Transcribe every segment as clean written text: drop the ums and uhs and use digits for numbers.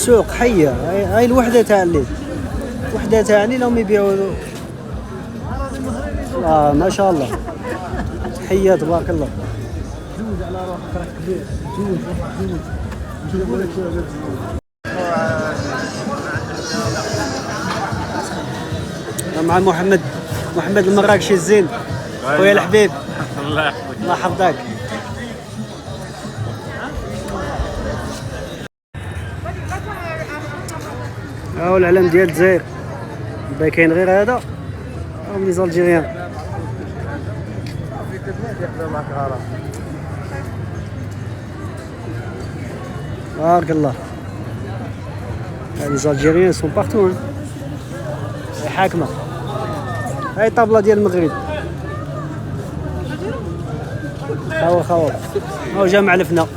السوق حيه، هاي الوحده تاع الليل، وحده تاعني لهم يبيعوا. ما شاء الله، حيه تبارك الله. زوج على روحك راك كبير، زوج مع محمد المراكشي الزين، خويا الحبيب. الله يحفظك. الله يحفظك. هاو العلم ديال الجزائر، باين كاين غير هذا هم لي زالجيريان. بارك الله. لي زالجيريان سون بارتو، هاي حاكمه. هاي طابله ديال المغرب. خاوه هاو جا معلفنا.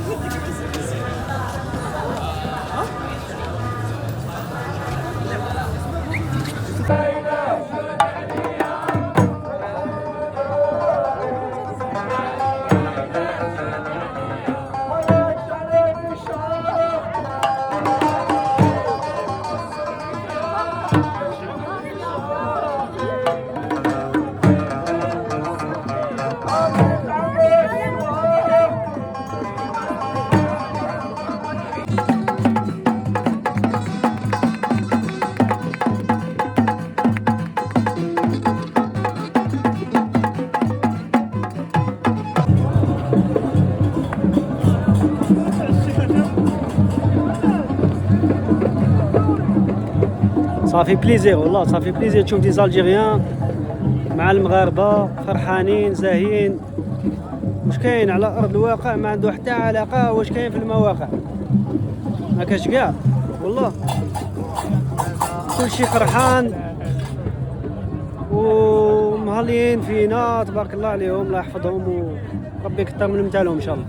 صافي بليزير والله، صافي بليزير تشوف دي زالجيريان مع المغاربه فرحانين زاهيين. واش كاين على ارض الواقع ما عنده حتى علاقه واش كاين في المواقع، ما كاش كاع والله. كلشي فرحان ومهليين فينا تبارك الله عليهم، الله يحفظهم وربي يكثر من امثالهم ان شاء الله.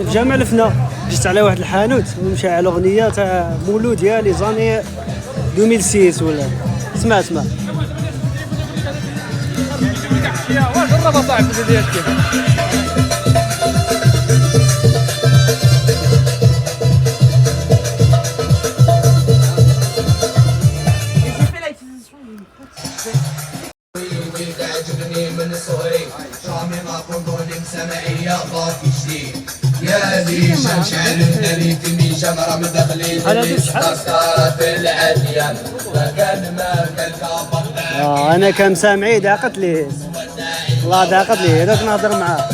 في جامع الفنا جيت على واحد الحانوت ومشى اغنيه تاع مولود ديالي زاني 2006 ولا اسمع جرب صاحبي ديالك. تعجبني من صغري شامي ما كنت سمعية باكي شديد يا زي شمشان اللي تمي شمرة مدخلي اللي صارت العديان فكان ما كان كابر. انا كان سامعي داقت لي والله، داقت لي هذاك نهضر معاه.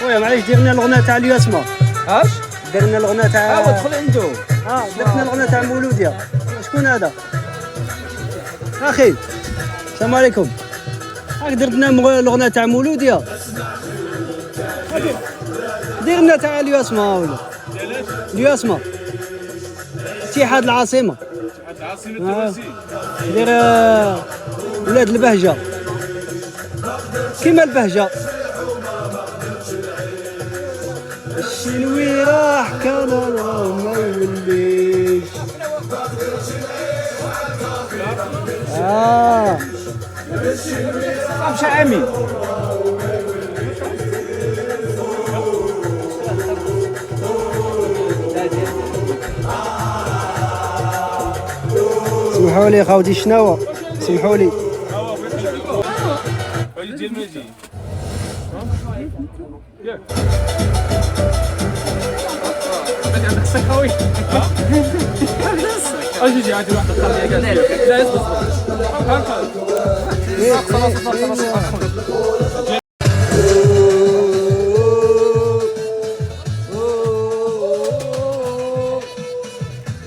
خويا معليش دير لنا الاغنيه تاع الياسمه. اش؟ دير لنا الاغنيه تاع دخل عنده. درت لنا الاغنيه تاع مولوديا. شكون هذا؟ اخي السلام عليكم. هاك درت لنا الاغنيه تاع مولوديا. دير لنا تاع الياسمه ولا الياسمه اتحاد العاصمه. دير ولاد البهجه كيما البهجه. الشنوي راح كان ما يوليش. مش عامي. سمحوا لي خاوتي شناوه، سمحوا لي. عندك السكاوي. اجي عادي واحد خليه قاعد. لا اصبر. خلاص.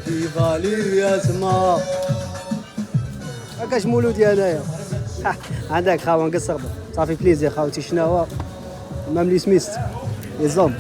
كيفالي يا سما هكاش مولودي انايا. عندك خاوه نقصر صافي بليزير خاوتي شناوه مام لي سميست لي زوم.